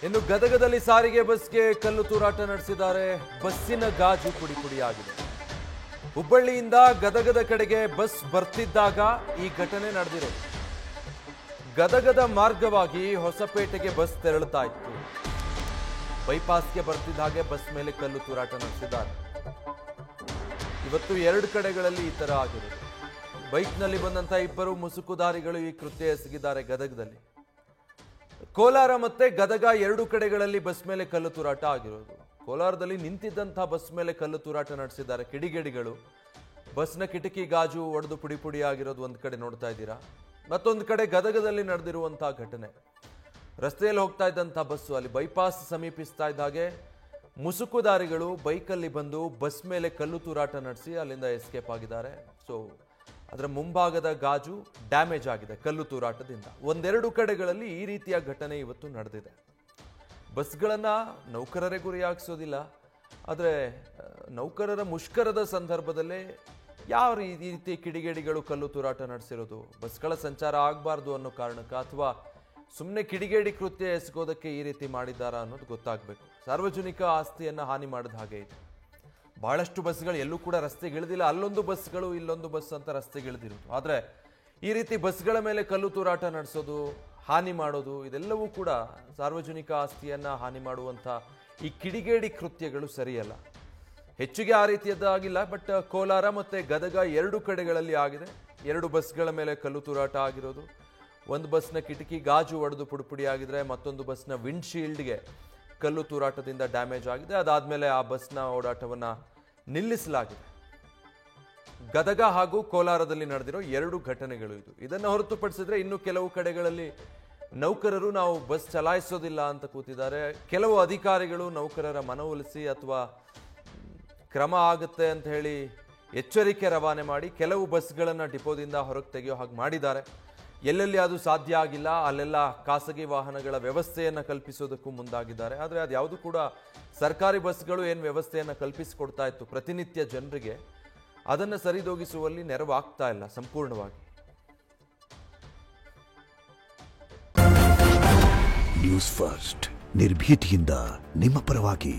ಇನ್ನು ಗದಗದಲ್ಲಿ ಸಾರಿಗೆ ಬಸ್ಗೆ ಕಲ್ಲು ತೂರಾಟ ನಡೆಸಿದ್ದಾರೆ. ಬಸ್ಸಿನ ಗಾಜು ಪುಡಿ ಪುಡಿಯಾಗಿದೆ. ಹುಬ್ಬಳ್ಳಿಯಿಂದ ಗದಗದ ಕಡೆಗೆ ಬಸ್ ಬರ್ತಿದ್ದಾಗ ಈ ಘಟನೆ ನಡೆದಿರೋದು. ಗದಗದ ಮಾರ್ಗವಾಗಿ ಹೊಸಪೇಟೆಗೆ ಬಸ್ ತೆರಳುತ್ತಾ ಇತ್ತು. ಬೈಪಾಸ್ಗೆ ಬರ್ತಿದ್ದ ಹಾಗೆ ಬಸ್ ಮೇಲೆ ಕಲ್ಲು ತೂರಾಟ ನಡೆಸಿದ್ದಾರೆ. ಇವತ್ತು 2 ಕಡೆಗಳಲ್ಲಿ ಈ ತರ ಆಗಿರೋದು. ಬೈಕ್ನಲ್ಲಿ ಬಂದಂತ ಇಬ್ಬರು ಮುಸುಕುದಾರಿಗಳು ಈ ಕೃತ್ಯ ಎಸಗಿದ್ದಾರೆ ಗದಗದಲ್ಲಿ. ಕೋಲಾರ ಮತ್ತೆ ಗದಗ 2 ಕಡೆಗಳಲ್ಲಿ ಬಸ್ ಮೇಲೆ ಕಲ್ಲು ತೂರಾಟ ಆಗಿರೋದು. ಕೋಲಾರದಲ್ಲಿ ನಿಂತಿದ್ದಂತಹ ಬಸ್ ಮೇಲೆ ಕಲ್ಲು ತೂರಾಟ ನಡೆಸಿದ್ದಾರೆ ಕಿಡಿಗೇಡಿಗಳು. ಬಸ್ನ ಕಿಟಕಿ ಗಾಜು ಒಡೆದು ಪುಡಿ ಪುಡಿ ಆಗಿರೋದು ಒಂದು ಕಡೆ ನೋಡ್ತಾ ಇದ್ದೀರಾ. ಮತ್ತೊಂದು ಕಡೆ ಗದಗದಲ್ಲಿ ನಡೆದಿರುವಂತಹ ಘಟನೆ. ರಸ್ತೆಯಲ್ಲಿ ಹೋಗ್ತಾ ಇದ್ದಂತಹ ಬಸ್ಸು ಅಲ್ಲಿ ಬೈಪಾಸ್ ಸಮೀಪಿಸ್ತಾ ಇದ್ದ ಹಾಗೆ ಮುಸುಕುದಾರಿಗಳು ಬೈಕಲ್ಲಿ ಬಂದು ಬಸ್ ಮೇಲೆ ಕಲ್ಲು ತೂರಾಟ ನಡೆಸಿ ಅಲ್ಲಿಂದ ಎಸ್ಕೇಪ್ ಆಗಿದ್ದಾರೆ. ಸೊ ಅದರ ಮುಂಭಾಗದ ಗಾಜು ಡ್ಯಾಮೇಜ್ ಆಗಿದೆ ಕಲ್ಲು ತೂರಾಟದಿಂದ. 1-2 ಕಡೆಗಳಲ್ಲಿ ಈ ರೀತಿಯ ಘಟನೆ ಇವತ್ತು ನಡೆದಿದೆ. ಬಸ್ಗಳನ್ನು ನೌಕರರೇ ಗುರಿಯಾಗಿಸೋದಿಲ್ಲ, ಆದರೆ ನೌಕರರ ಮುಷ್ಕರದ ಸಂದರ್ಭದಲ್ಲೇ ಯಾವ ರೀತಿ ಕಿಡಿಗೇಡಿಗಳು ಕಲ್ಲು ತೂರಾಟ ನಡೆಸಿರೋದು, ಬಸ್ಗಳ ಸಂಚಾರ ಆಗಬಾರ್ದು ಅನ್ನೋ ಕಾರಣಕ್ಕ ಅಥವಾ ಸುಮ್ಮನೆ ಕಿಡಿಗೇಡಿ ಕೃತ್ಯ ಎಸಗೋದಕ್ಕೆ ಈ ರೀತಿ ಮಾಡಿದ್ದಾರಾ ಅನ್ನೋದು ಗೊತ್ತಾಗಬೇಕು. ಸಾರ್ವಜನಿಕ ಆಸ್ತಿಯನ್ನು ಹಾನಿ ಮಾಡಿದ ಹಾಗೆ ಇದೆ. ಬಹಳಷ್ಟು ಬಸ್ಗಳು ಎಲ್ಲೂ ಕೂಡ ರಸ್ತೆಗಿಳಿದಿಲ್ಲ. ಅಲ್ಲೊಂದು ಬಸ್ಗಳು ಇಲ್ಲೊಂದು ಬಸ್ ಅಂತ ರಸ್ತೆಗಿಳಿದಿರೋದು. ಆದರೆ ಈ ರೀತಿ ಬಸ್ಗಳ ಮೇಲೆ ಕಲ್ಲು ತೂರಾಟ ನಡೆಸೋದು, ಹಾನಿ ಮಾಡೋದು, ಇದೆಲ್ಲವೂ ಕೂಡ ಸಾರ್ವಜನಿಕ ಆಸ್ತಿಯನ್ನು ಹಾನಿ ಮಾಡುವಂಥ ಈ ಕಿಡಿಗೇಡಿ ಕೃತ್ಯಗಳು ಸರಿಯಲ್ಲ. ಹೆಚ್ಚಿಗೆ ಆ ರೀತಿಯದ್ದಾಗಿಲ್ಲ, ಬಟ್ ಕೋಲಾರ ಮತ್ತು ಗದಗ 2 ಕಡೆಗಳಲ್ಲಿ ಆಗಿದೆ. 2 ಬಸ್ಗಳ ಮೇಲೆ ಕಲ್ಲು ತೂರಾಟ ಆಗಿರೋದು. ಒಂದು ಬಸ್ನ ಕಿಟಕಿ ಗಾಜು ಒಡೆದು ಪುಡಿಪುಡಿ ಆಗಿದ್ರೆ, ಮತ್ತೊಂದು ಬಸ್ನ ವಿಂಡ್ಶೀಲ್ಡ್ಗೆ ಕಲ್ಲು ತೂರಾಟದಿಂದ ಡ್ಯಾಮೇಜ್ ಆಗಿದೆ. ಅದಾದಮೇಲೆ ಆ ಬಸ್ನ ಓಡಾಟವನ್ನು ನಿಲ್ಲಿಸಲಾಗಿದೆ. ಗದಗ ಹಾಗೂ ಕೋಲಾರದಲ್ಲಿ ನಡೆದಿರೋ 2 ಘಟನೆಗಳು ಇದು. ಇದನ್ನು ಹೊರತುಪಡಿಸಿದ್ರೆ ಇನ್ನು ಕೆಲವು ಕಡೆಗಳಲ್ಲಿ ನೌಕರರು ನಾವು ಬಸ್ ಚಲಾಯಿಸೋದಿಲ್ಲ ಅಂತ ಕೂತಿದ್ದಾರೆ. ಕೆಲವು ಅಧಿಕಾರಿಗಳು ನೌಕರರ ಮನವೊಲಿಸಿ ಅಥವಾ ಕ್ರಮ ಆಗುತ್ತೆ ಅಂತ ಹೇಳಿ ಎಚ್ಚರಿಕೆ ರವಾನೆ ಮಾಡಿ ಕೆಲವು ಬಸ್ಗಳನ್ನು ಡಿಪೋದಿಂದ ಹೊರಗೆ ತೆಗೆಯೋ ಹಾಗೆ ಮಾಡಿದ್ದಾರೆ. ಎಲ್ಲೆಲ್ಲಿ ಅದು ಸಾಧ್ಯ ಆಗಿಲ್ಲ ಅಲ್ಲೆಲ್ಲ ಖಾಸಗಿ ವಾಹನಗಳ ವ್ಯವಸ್ಥೆಯನ್ನು ಕಲ್ಪಿಸೋದಕ್ಕೂ ಮುಂದಾಗಿದ್ದಾರೆ. ಆದರೆ ಅದು ಯಾವುದು ಕೂಡ ಸರ್ಕಾರಿ ಬಸ್ಗಳು ಏನು ವ್ಯವಸ್ಥೆಯನ್ನು ಕಲ್ಪಿಸಿಕೊಡ್ತಾ ಇತ್ತು ಪ್ರತಿನಿತ್ಯ ಜನರಿಗೆ, ಅದನ್ನು ಸರಿದೂಗಿಸುವಲ್ಲಿ ನೆರವಾಗ್ತಾ ಇಲ್ಲ ಸಂಪೂರ್ಣವಾಗಿ. ನ್ಯೂಸ್ ಫಸ್ಟ್ ನಿರ್ಭೀತಿಯಿಂದ ನಿಮ್ಮ ಪರವಾಗಿ.